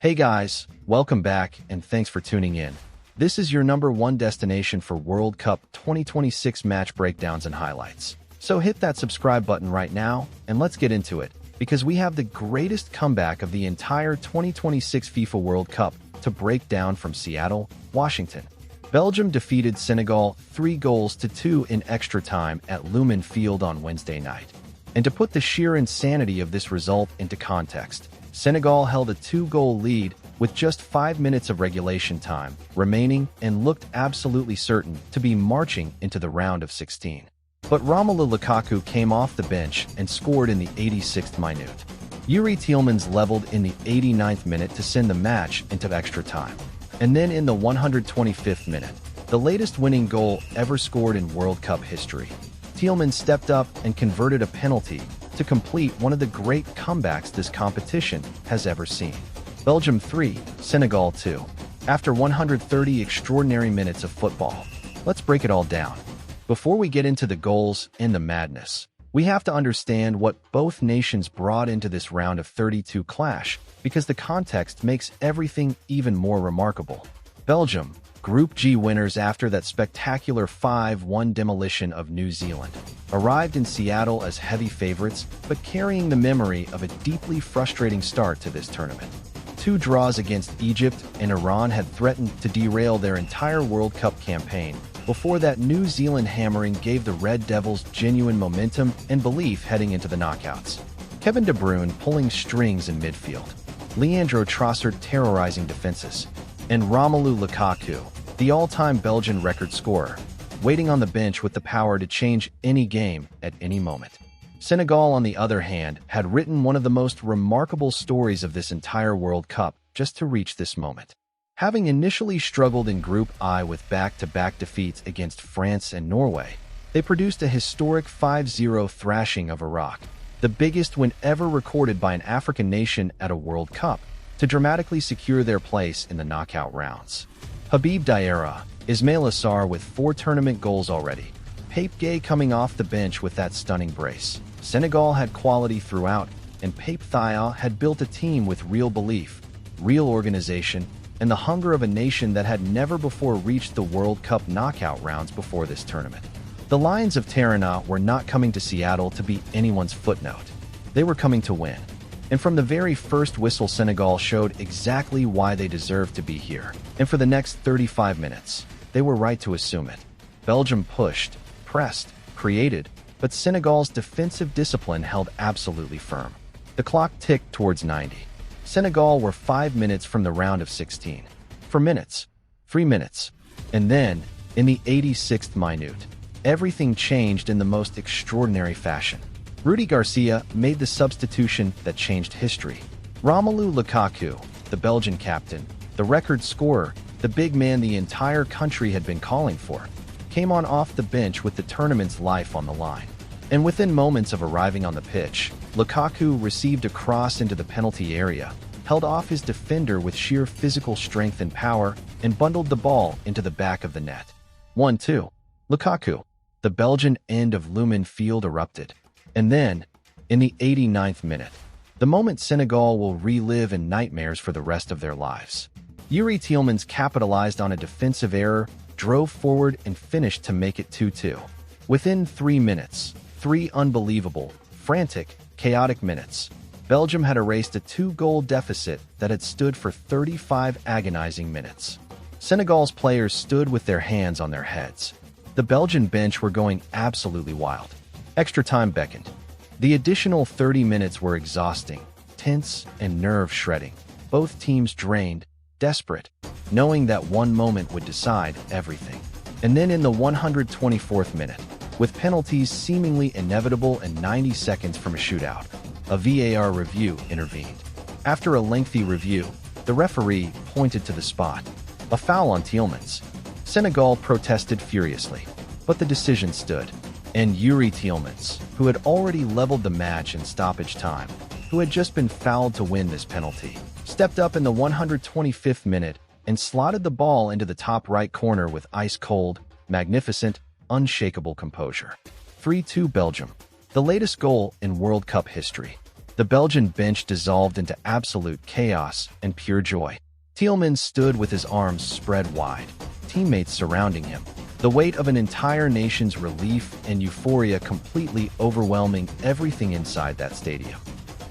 Hey guys, welcome back and thanks for tuning in. This is your number one destination for World Cup 2026 match breakdowns and highlights. So hit that subscribe button right now and let's get into it, because we have the greatest comeback of the entire 2026 FIFA World Cup to break down from Seattle, Washington. Belgium defeated Senegal 3-2 in extra time at Lumen Field on Wednesday night. And to put the sheer insanity of this result into context, Senegal held a 2-goal lead with just 5 minutes of regulation time remaining and looked absolutely certain to be marching into the round of 16. But Romelu Lukaku came off the bench and scored in the 86th minute. Yuri Tielemans leveled in the 89th minute to send the match into extra time. And then in the 125th minute, the latest winning goal ever scored in World Cup history, Tielemans stepped up and converted a penalty to complete one of the great comebacks this competition has ever seen. Belgium 3, Senegal 2. After 130 extraordinary minutes of football, let's break it all down. Before we get into the goals and the madness, we have to understand what both nations brought into this round of 32 clash, because the context makes everything even more remarkable. Belgium, Group G winners after that spectacular 5-1 demolition of New Zealand, arrived in Seattle as heavy favorites, but carrying the memory of a deeply frustrating start to this tournament. 2 draws against Egypt and Iran had threatened to derail their entire World Cup campaign, before that New Zealand hammering gave the Red Devils genuine momentum and belief heading into the knockouts. Kevin De Bruyne pulling strings in midfield, Leandro Trossard terrorizing defenses, and Romelu Lukaku, the all-time Belgian record scorer, waiting on the bench with the power to change any game at any moment. Senegal, on the other hand, had written one of the most remarkable stories of this entire World Cup just to reach this moment. Having initially struggled in Group I with back-to-back defeats against France and Norway, they produced a historic 5-0 thrashing of Iraq, the biggest win ever recorded by an African nation at a World Cup, to dramatically secure their place in the knockout rounds. Habib Diarra, Ismail Assar with 4 tournament goals already, Pape Gueye coming off the bench with that stunning brace. Senegal had quality throughout, and Pape Thiaw had built a team with real belief, real organization, and the hunger of a nation that had never before reached the World Cup knockout rounds before this tournament. The Lions of Tirana were not coming to Seattle to be anyone's footnote. They were coming to win. And from the very first whistle, Senegal showed exactly why they deserved to be here. And for the next 35 minutes, they were right to assume it. Belgium pushed, pressed, created, but Senegal's defensive discipline held absolutely firm. The clock ticked towards 90. Senegal were 5 minutes from the round of 16. 4 minutes, 3 minutes, and then, in the 86th minute, everything changed in the most extraordinary fashion. Rudy Garcia made the substitution that changed history. Romelu Lukaku, the Belgian captain, the record scorer, the big man the entire country had been calling for, came on off the bench with the tournament's life on the line. And within moments of arriving on the pitch, Lukaku received a cross into the penalty area, held off his defender with sheer physical strength and power, and bundled the ball into the back of the net. 1-2. Lukaku, the Belgian end of Lumen Field, erupted. And then, in the 89th minute, the moment Senegal will relive in nightmares for the rest of their lives. Yuri Tielemans capitalized on a defensive error, drove forward, and finished to make it 2-2. Within 3 minutes, 3 unbelievable, frantic, chaotic minutes, Belgium had erased a 2-goal deficit that had stood for 35 agonizing minutes. Senegal's players stood with their hands on their heads. The Belgian bench were going absolutely wild. Extra time beckoned. The additional 30 minutes were exhausting, tense, and nerve-shredding. Both teams drained, desperate, knowing that one moment would decide everything. And then in the 124th minute, with penalties seemingly inevitable and 90 seconds from a shootout, a VAR review intervened. After a lengthy review, the referee pointed to the spot. A foul on Tielemans. Senegal protested furiously, but the decision stood. And Yuri Tielemans, who had already leveled the match in stoppage time, who had just been fouled to win this penalty, stepped up in the 125th minute and slotted the ball into the top right corner with ice-cold, magnificent, unshakable composure. 3-2 Belgium, the latest goal in World Cup history. The Belgian bench dissolved into absolute chaos and pure joy. Tielemans stood with his arms spread wide, teammates surrounding him. The weight of an entire nation's relief and euphoria completely overwhelming everything inside that stadium.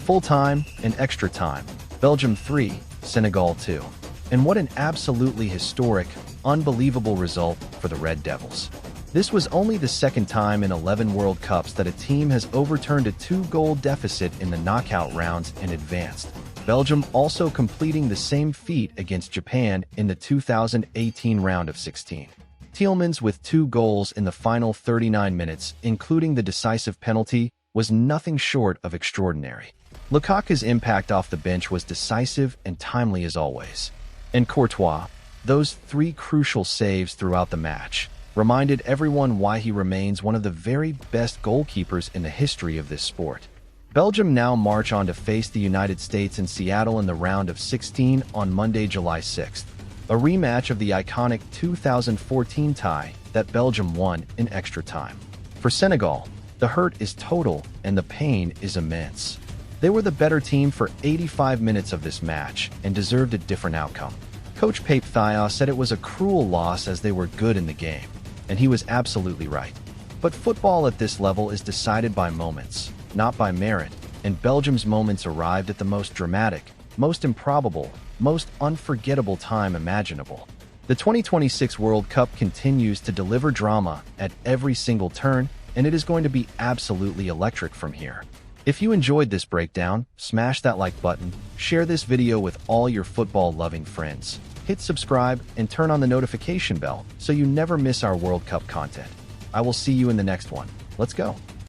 Full time and extra time. Belgium 3, Senegal 2. And what an absolutely historic, unbelievable result for the Red Devils. This was only the second time in 11 World Cups that a team has overturned a 2-goal deficit in the knockout rounds and advanced. Belgium also completing the same feat against Japan in the 2018 round of 16. Tielemans with 2 goals in the final 39 minutes, including the decisive penalty, was nothing short of extraordinary. Lukaku's impact off the bench was decisive and timely as always. And Courtois, those 3 crucial saves throughout the match, reminded everyone why he remains one of the very best goalkeepers in the history of this sport. Belgium now march on to face the United States in Seattle in the round of 16 on Monday, July 6th, a rematch of the iconic 2014 tie that Belgium won in extra time. For Senegal, the hurt is total and the pain is immense. They were the better team for 85 minutes of this match and deserved a different outcome. Coach Pape Thiaw said it was a cruel loss as they were good in the game, and he was absolutely right. But football at this level is decided by moments, not by merit, and Belgium's moments arrived at the most dramatic, most improbable, most unforgettable time imaginable. The 2026 World Cup continues to deliver drama at every single turn, and it is going to be absolutely electric from here. If you enjoyed this breakdown, smash that like button, share this video with all your football-loving friends, hit subscribe, and turn on the notification bell so you never miss our World Cup content. I will see you in the next one. Let's go.